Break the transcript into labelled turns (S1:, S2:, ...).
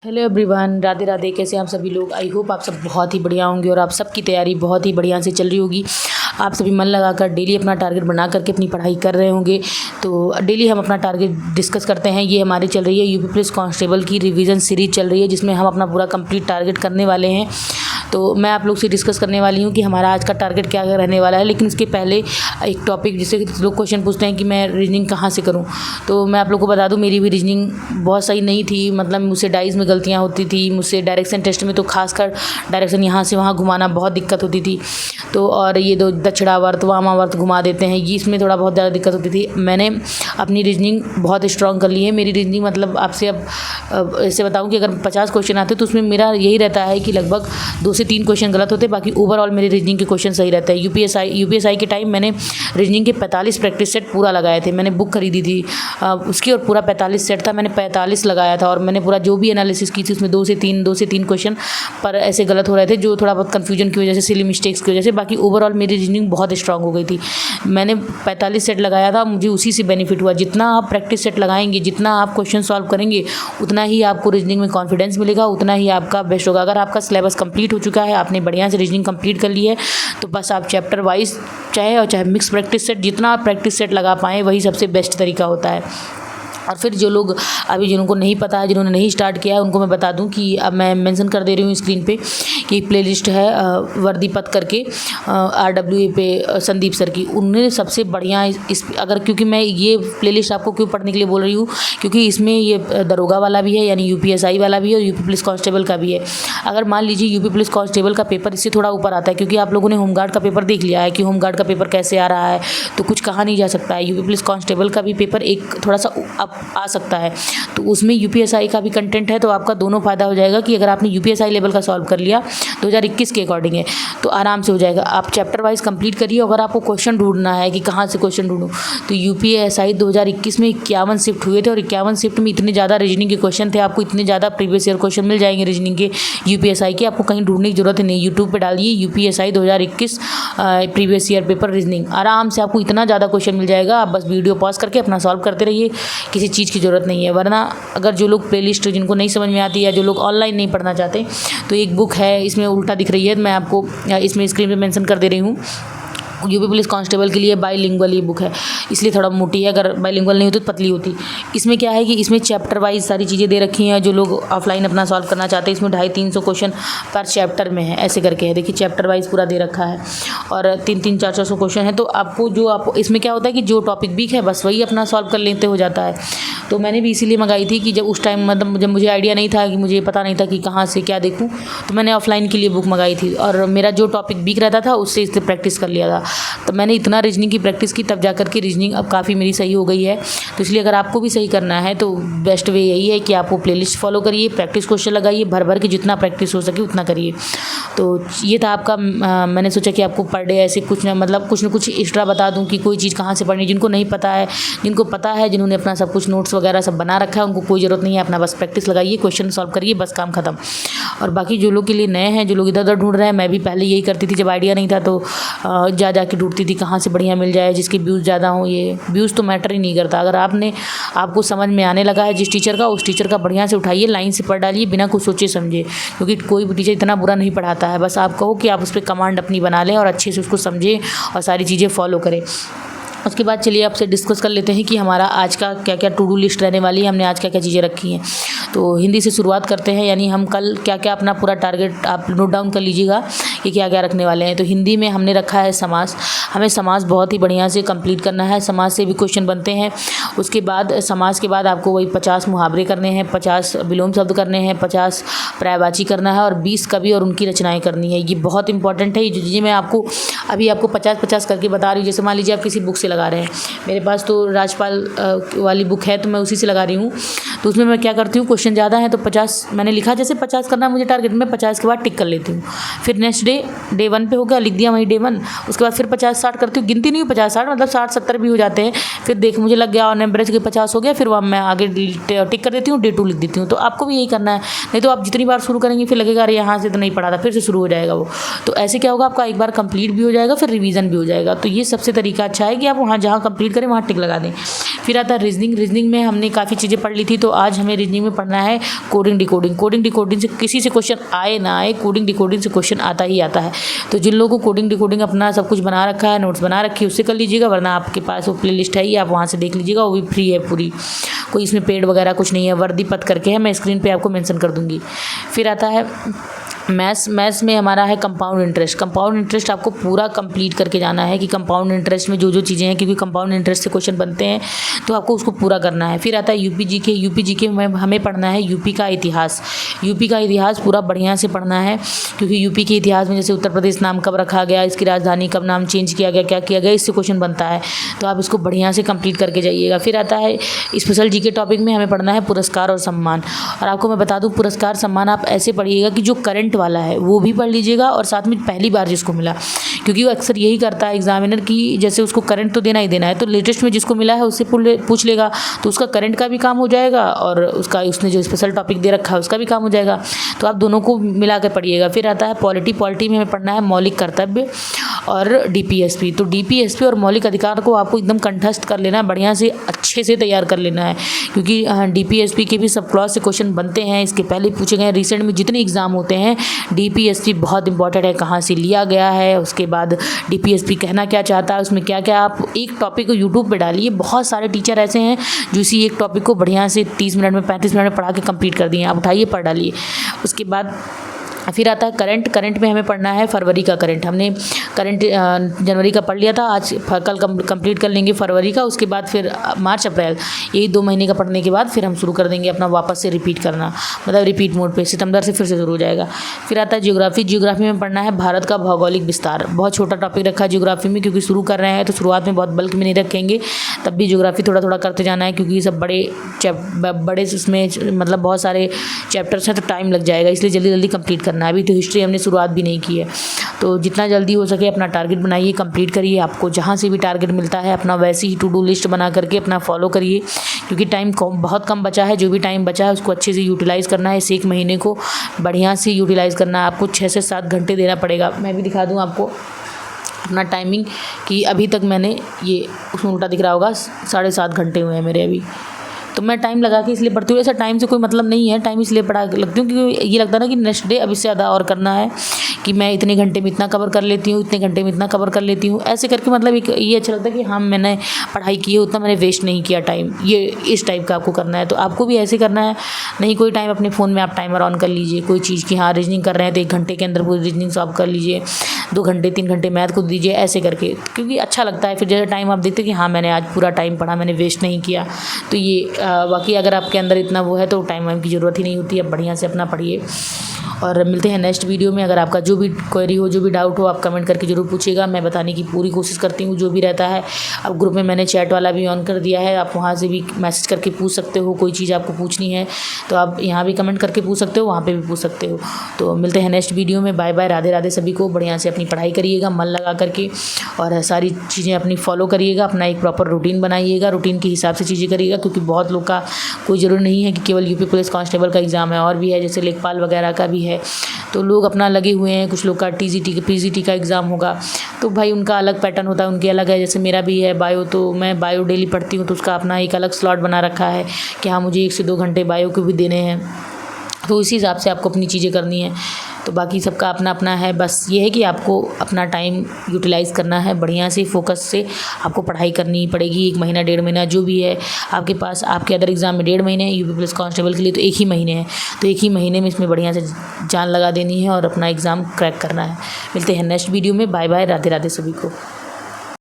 S1: Hello everyone, Radhe Radhe. कैसे आप सभी लोग? आई होप आप सब बहुत ही बढ़िया होंगे और आप सबकी तैयारी बहुत ही बढ़िया से चल रही होगी। आप सभी मन लगाकर डेली अपना टारगेट बना करके अपनी पढ़ाई कर रहे होंगे। तो डेली हम अपना टारगेट डिस्कस करते हैं। ये हमारी चल रही है यूपी पुलिस कांस्टेबल की रिवीजन सीरीज चल रही है, जिसमें हम अपना पूरा कंप्लीट टारगेट करने वाले हैं। तो मैं आप लोग से डिस्कस करने वाली हूँ कि हमारा आज का टारगेट क्या रहने वाला है। लेकिन उसके पहले एक टॉपिक, जिससे लोग क्वेश्चन पूछते हैं कि मैं रीजनिंग कहाँ से करूँ, तो मैं आप लोग को बता दूँ मेरी भी रीजनिंग बहुत सही नहीं थी। मतलब मुझसे डाइज में गलतियाँ होती थी, मुझसे डायरेक्शन टेस्ट में तो खासकर डायरेक्शन यहाँ से वहाँ घुमाना बहुत दिक्कत होती थी। तो और ये दो दक्षिणावर्त वामावर्त घुमा देते हैं, ये इसमें थोड़ा बहुत ज़्यादा दिक्कत होती थी। मैंने अपनी रीजनिंग बहुत स्ट्रॉन्ग कर ली है। मेरी रीजनिंग मतलब आपसे अब ऐसे बताऊँ कि अगर 50 क्वेश्चन आते तो उसमें मेरा यही रहता है कि लगभग 2 से 3 क्वेश्चन गलत होते, बाकी ओवरऑल मेरी रीजनिंग के क्वेश्चन सही रहते हैं। यूपीएसआई के टाइम मैंने रीजनिंग के 45 प्रैक्टिस सेट पूरा लगाए थे। मैंने बुक खरीदी थी उसकी, और पूरा 45 सेट था, मैंने 45 लगाया था। और मैंने पूरा जो भी एनालिसिस की थी उसमें 2 से 3 क्वेश्चन पर ऐसे गलत हो रहे थे, जो थोड़ा बहुत कन्फ्यूजन की वजह से, सिली मिस्टेक्स की वजह से। बाकी ओवरऑल मेरी रीजनिंग बहुत स्ट्रांग हो गई थी। मैंने 45 सेट लगाया था, मुझे उसी से बेनिफिट हुआ। जितना आप प्रैक्टिस सेट लगाएंगे, जितना आप क्वेश्चन सॉल्व करेंगे, उतना ही आपको रीजनिंग में कॉन्फिडेंस मिलेगा, उतना ही आपका बेस्ट होगा। अगर आपका सिलेबस कंप्लीट हो चुका है, आपने बढ़िया से रीजनिंग कंप्लीट कर ली है, तो बस आप चैप्टर वाइज चाहे मिक्स प्रैक्टिस सेट, जितना आप प्रैक्टिस सेट लगा पाएँ वही सबसे बेस्ट तरीका होता है। और फिर जो लोग अभी जिनको नहीं पता है, जिन्होंने नहीं स्टार्ट किया है, उनको मैं बता दूं कि अब मैं मेंशन कर दे रही हूँ स्क्रीन पे कि प्लेलिस्ट है वर्दीपत करके RWA पे संदीप सर की। उन्होंने सबसे बढ़िया इस अगर, क्योंकि मैं ये प्लेलिस्ट आपको क्यों पढ़ने के लिए बोल रही हूँ, क्योंकि इसमें ये दरोगा वाला भी है, यानी यूपीएसआई वाला भी है, और यूपी पुलिस कांस्टेबल का भी है। अगर मान लीजिए यूपी पुलिस कांस्टेबल का पेपर इससे थोड़ा ऊपर आता है, क्योंकि आप लोगों ने होमगार्ड का पेपर देख लिया है कि होमगार्ड का पेपर कैसे आ रहा है, तो कुछ कहा नहीं जा सकता है। यूपी पुलिस कांस्टेबल का भी पेपर एक थोड़ा सा अप आ सकता है, तो उसमें यूपीएसआई का भी कंटेंट है। तो आपका दोनों फ़ायदा हो जाएगा कि अगर आपने यूपीएसआई लेवल का सॉल्व कर लिया 2021 के अकॉर्डिंग है, तो आराम से हो जाएगा। आप चैप्टर वाइज कंप्लीट करिए। अगर आपको क्वेश्चन ढूंढना है कि कहाँ से क्वेश्चन ढूंढूं, तो यूपीएसआई 2021 में 51 शिफ्ट हुए थे, और 51 शिफ्ट में इतने ज़्यादा रीजनिंग के क्वेश्चन थे, आपको इतने ज़्यादा प्रीवियस ईयर क्वेश्चन मिल जाएंगे रीजनिंग के यूपीएसआई के। आपको कहीं ढूंढने की जरूरत नहीं। यूट्यूब पर डालिए UPSI 2021 previous year paper reasoning, आराम से आपको इतना ज़्यादा क्वेश्चन मिल जाएगा। आप बस वीडियो पॉज करके अपना सॉल्व करते रहिए, किसी चीज़ की ज़रूरत नहीं है। वरना अगर जो लोग प्लेलिस्ट जिनको नहीं समझ में आती, या जो लोग ऑनलाइन नहीं पढ़ना चाहते, तो एक बुक है, इसमें उल्टा दिख रही है, मैं आपको इसमें स्क्रीन पे मेंशन कर दे रही हूँ। यूपी पुलिस कांस्टेबल के लिए बाईलिंगुअल ये बुक है, इसलिए थोड़ा मोटी है। अगर बाईलिंगुअल नहीं होती तो पतली होती। इसमें क्या है कि इसमें चैप्टर वाइज सारी चीज़ें दे रखी हैं। जो लोग ऑफलाइन अपना सॉल्व करना चाहते हैं, इसमें 250-300 क्वेश्चन पर चैप्टर में है, ऐसे करके है। देखिए चैप्टर वाइज पूरा दे रखा है, और 300-400 क्वेश्चन है। तो आपको इसमें क्या होता है कि जो टॉपिक वीक है बस वही अपना सॉल्व कर लेते हो जाता है। तो मैंने भी इसीलिए मंगाई थी कि जब उस टाइम मतलब जब मुझे आइडिया नहीं था, कि मुझे पता नहीं था कि कहाँ से क्या देखूँ, तो मैंने ऑफलाइन के लिए बुक मंगाई थी, और मेरा जो टॉपिक वीक रहता था उससे इससे प्रैक्टिस कर लिया था। तो मैंने इतना रीजनिंग की प्रैक्टिस की, तब जाकर के रीजनिंग अब काफ़ी मेरी सही हो गई है। तो इसलिए अगर आपको भी सही करना है तो बेस्ट वे यही है कि आपको प्लेलिस्ट फॉलो करिए, प्रैक्टिस क्वेश्चन लगाइए, भर भर के जितना प्रैक्टिस हो सके उतना करिए। तो ये था आपका मैंने सोचा कि आपको पर डे ऐसे कुछ ना कुछ एक्स्ट्रा बता दूं कि कोई चीज़ कहाँ से पढ़नी। जिनको नहीं पता है, जिनको पता है, जिन्होंने अपना सब कुछ नोट्स वगैरह सब बना रखा है, उनको कोई ज़रूरत नहीं है। अपना बस प्रैक्टिस लगाइए, क्वेश्चन सॉल्व करिए, बस काम खत्म। और बाकी जो लोग के लिए नए हैं, जो लोग इधर उधर ढूंढ रहे हैं, मैं भी पहले यही करती थी। जब आइडिया नहीं था तो जा के ढूंढती थी कहाँ से बढ़िया मिल जाए, जिसके व्यूज़ ज़्यादा हों। ये व्यूज़ तो मैटर ही नहीं करता। अगर आपको समझ में आने लगा है जिस टीचर का, उस टीचर का बढ़िया से उठाइए, लाइन से पढ़ डालिए, बिना कुछ सोचे समझे। क्योंकि कोई भी टीचर इतना बुरा नहीं पढ़ाता है। बस आप कहो कि आप उस पर कमांड अपनी बना लें और अच्छे से उसको समझें और सारी चीज़ें फॉलो करें। उसके बाद चलिए आपसे डिस्कस कर लेते हैं कि हमारा आज का क्या क्या टू डू लिस्ट रहने वाली है, हमने आज क्या क्या चीज़ें रखी हैं। तो हिंदी से शुरुआत करते हैं, यानी हम कल क्या क्या अपना पूरा टारगेट आप नोट डाउन कर लीजिएगा कि क्या क्या रखने वाले हैं। तो हिंदी में हमने रखा है समास। हमें समास बहुत ही बढ़िया से कंप्लीट करना है। समास से भी क्वेश्चन बनते हैं। उसके बाद समास के बाद आपको वही 50 मुहावरे करने हैं, 50 विलोम शब्द करने हैं, 50 पर्यायवाची करना है, और 20 कवि और उनकी रचनाएँ करनी है। ये बहुत इंपॉर्टेंट है। ये जो चीज़ें मैं आपको 50-50 करके बता रही हूँ, जैसे मान लीजिए आप किसी बुक से लगा रहे हैं, मेरे पास तो राजपाल वाली बुक है, तो मैं उसी से लगा रही हूँ। तो उसमें मैं क्या करती हूँ, क्वेश्चन ज़्यादा है तो 50 मैंने लिखा, जैसे 50 करना है मुझे टारगेट में, 50 के बाद टिक कर लेती हूँ। फिर नेक्स्ट डे 1 पे हो गया, लिख दिया वहीं डे 1। उसके बाद फिर 50-60 करती हूँ, गिनती नहीं हूँ 50-60, मतलब 60-70 भी हो जाते हैं। फिर मुझे लग गया और एवरेज के 50 हो गया, फिर वह मैं आगे टिक कर देती हूँ, डे 2 लिख देती हूँ। तो आपको भी यही करना है, नहीं तो आप जितनी बार शुरू करेंगे फिर लगेगा अरे यहाँ से तो नहीं पढ़ा था, फिर से शुरू हो जाएगा वो। तो ऐसे क्या होगा, आपका एक बार कंप्लीट भी हो जाएगा, फिर रिवीजन भी हो जाएगा। तो ये सबसे तरीका अच्छा है कि आप वहाँ जहाँ कंप्लीट करें वहाँ टिक लगा दें। फिर आता है रीजनिंग में हमने काफ़ी चीज़ें पढ़ ली थी, तो आज हमें रीजनिंग में पढ़ना है कोडिंग डिकोडिंग से किसी से क्वेश्चन आए ना आए, कोडिंग डिकोडिंग से क्वेश्चन आता ही आता है। तो जिन लोगों को कोडिंग डिकोडिंग अपना सब कुछ बना रखा है, नोट्स बना रखी है, उससे कर लीजिएगा, वरना आपके पास वो प्ले लिस्ट है ही, आप वहाँ से देख लीजिएगा, वो भी फ्री है पूरी, कोई इसमें पेड वगैरह कुछ नहीं है। वर्दीपत करके है, मैं स्क्रीन पे आपको मेंशन कर दूँगी। फिर आता है मैथ्स में हमारा है कंपाउंड इंटरेस्ट आपको पूरा कंप्लीट करके जाना है कि कंपाउंड इंटरेस्ट में जो जो चीज़ें हैं, क्योंकि कंपाउंड इंटरेस्ट से क्वेश्चन बनते हैं, तो आपको उसको पूरा करना है। फिर आता है यूपी जीके में हमें पढ़ना है यूपी का इतिहास पूरा बढ़िया से पढ़ना है, क्योंकि यूपी के इतिहास में जैसे उत्तर प्रदेश नाम कब रखा गया, इसकी राजधानी कब नाम चेंज किया गया, क्या किया गया, इससे क्वेश्चन बनता है, तो आप इसको बढ़िया से कंप्लीट करके जाइएगा। फिर आता है स्पेशल जीके टॉपिक में हमें पढ़ना है पुरस्कार और सम्मान। और आपको मैं बता दूँ, पुरस्कार सम्मान आप ऐसे पढ़िएगा कि जो करंट वाला है वो भी पढ़ लीजिएगा, और साथ में पहली बार जिसको मिला, क्योंकि वो अक्सर यही करता है एग्जामिनर की, जैसे उसको करंट तो देना ही देना है, तो लेटेस्ट में जिसको मिला है उससे पूछ लेगा, तो उसका करंट का भी काम हो जाएगा और उसने जो स्पेशल टॉपिक दे रखा है उसका भी काम हो जाएगा। तो आप दोनों को मिला कर पढ़िएगा। फिर आता है पॉलिटी में हमें पढ़ना है मौलिक कर्तव्य और डीपीएसपी। तो डीपीएसपी और मौलिक अधिकार को आपको एकदम कंठस्थ कर लेना है, बढ़िया से अच्छे से तैयार कर लेना है, क्योंकि डीपीएसपी के भी सब क्लॉज से क्वेश्चन बनते हैं, इसके पहले पूछे गए रिसेंट में जितने एग्जाम होते हैं। डीपीएसपी बहुत इंपॉर्टेंट है, कहाँ से लिया गया है, उसके बाद डीपीएसपी कहना क्या चाहता है, उसमें क्या क्या, आप एक टॉपिक को यूट्यूब पे डालिए, बहुत सारे टीचर ऐसे हैं जो इसी एक टॉपिक को बढ़िया से 30 मिनट में 35 मिनट में पढ़ा के कंप्लीट कर दिए, आप उठाइए पढ़ डालिए। उसके बाद फिर आता है करंट में हमें पढ़ना है फरवरी का करंट। हमने करंट जनवरी का पढ़ लिया था, आज कल कंप्लीट कर लेंगे फरवरी का। उसके बाद फिर मार्च अप्रैल, यही 2 महीने का पढ़ने के बाद फिर हम शुरू कर देंगे अपना वापस से रिपीट करना, मतलब रिपीट मोड पे सितंबर से फिर से शुरू हो जाएगा। फिर आता है जियोग्राफी में पढ़ना है भारत का भौगोलिक विस्तार। बहुत छोटा टॉपिक रखा है जियोग्राफी में, क्योंकि शुरू कर रहे हैं तो शुरुआत में बहुत बल्क में नहीं रखेंगे, तब भी जियोग्राफी थोड़ा थोड़ा करते जाना है, क्योंकि ये सब बड़े इसमें मतलब बहुत सारे चैप्टर्स हैं, तो टाइम लग जाएगा, इसलिए जल्दी जल्दी कंप्लीट करना है। अभी तो हिस्ट्री हमने शुरुआत भी नहीं की है, तो जितना जल्दी हो सके अपना टारगेट बनाइए, कंप्लीट करिए। आपको जहाँ से भी टारगेट मिलता है अपना वैसे ही टू डू लिस्ट बना करके अपना फॉलो करिए, क्योंकि टाइम बहुत कम बचा है। जो भी टाइम बचा है उसको अच्छे से यूटिलाइज़ करना है, इस एक महीने को बढ़िया से यूटिलाइज़ करना है। आपको 6 से 7 घंटे देना पड़ेगा। मैं भी दिखा दूँ आपको अपना टाइमिंग कि अभी तक मैंने ये उसमें उल्टा दिख रहा होगा, 7.5 घंटे हुए हैं मेरे अभी। तो मैं टाइम लगा के इसलिए पढ़ती हूँ, ऐसा टाइम से कोई मतलब नहीं है, टाइम इसलिए पढ़ा लगती हूँ क्योंकि ये लगता है ना कि नेक्स्ट डे अब इससे ज़्यादा और करना है, कि मैं इतने घंटे में इतना कवर कर लेती हूँ, इतने घंटे में इतना कवर कर लेती हूँ, ऐसे करके मतलब एक ये अच्छा लगता है कि हाँ मैंने पढ़ाई की है, उतना मैंने वेस्ट नहीं किया टाइम। ये इस टाइप का आपको करना है, तो आपको भी ऐसे करना है। नहीं कोई टाइम अपने फ़ोन में आप टाइमर ऑन कर लीजिए कोई चीज़ की, हाँ रीजनिंग कर रहे हैं तो 1 घंटे के अंदर पूरी रीजनिंग सॉल्व कर लीजिए, 2 घंटे 3 घंटे मैथ को दीजिए, ऐसे करके, क्योंकि अच्छा लगता है। फिर जैसे टाइम आप देखते कि हाँ मैंने आज पूरा टाइम पढ़ा, मैंने वेस्ट नहीं किया। तो ये बाकी अगर आपके अंदर इतना वो है तो टाइम वाइम की ज़रूरत ही नहीं होती है, बढ़िया से अपना पढ़िए। और मिलते हैं नेक्स्ट वीडियो में। अगर आपका जो भी क्वेरी हो, जो भी डाउट हो, आप कमेंट करके ज़रूर पूछिएगा, मैं बताने की पूरी कोशिश करती हूँ जो भी रहता है। अब ग्रुप में मैंने चैट वाला भी ऑन कर दिया है, आप वहाँ से भी मैसेज करके पूछ सकते हो, कोई चीज़ आपको पूछनी है तो आप यहाँ भी कमेंट करके पूछ सकते हो, वहाँ पर भी पूछ सकते हो। तो मिलते हैं नेक्स्ट वीडियो में। बाय बाय, राधे राधे सभी को। बढ़िया से अपनी पढ़ाई करिएगा मन लगा करके, और सारी चीज़ें अपनी फॉलो करिएगा, अपना एक प्रॉपर रूटीन बनाइएगा, रूटीन के हिसाब से चीज़ें करिएगा, क्योंकि बहुत लोग का कोई ज़रूरी नहीं है कि केवल यूपी पुलिस कांस्टेबल का एग्ज़ाम है, और भी है जैसे लेखपाल वगैरह का भी है, तो लोग अपना लगे हुए हैं। कुछ लोग का पीजीटी का एग्ज़ाम होगा, तो भाई उनका अलग पैटर्न होता है, उनके अलग है। जैसे मेरा भी है बायो, तो मैं बायो डेली पढ़ती हूँ, तो उसका अपना एक अलग स्लॉट बना रखा है कि हाँ मुझे 1 से 2 घंटे बायो के भी देने हैं, तो इसी हिसाब से आपको अपनी चीज़ें करनी है। तो बाकी सबका अपना अपना है, बस ये है कि आपको अपना टाइम यूटिलाइज़ करना है, बढ़िया से फोकस से आपको पढ़ाई करनी पड़ेगी। 1 महीना 1.5 महीना जो भी है आपके पास, आपके अदर एग्ज़ाम में 1.5 महीने है, यूपी पुलिस कांस्टेबल के लिए तो 1 ही महीने है, तो 1 ही महीने में इसमें बढ़िया से जान लगा देनी है और अपना एग्ज़ाम क्रैक करना है। मिलते हैं नेक्स्ट वीडियो में। बाय बाय, राधे राधे सभी को।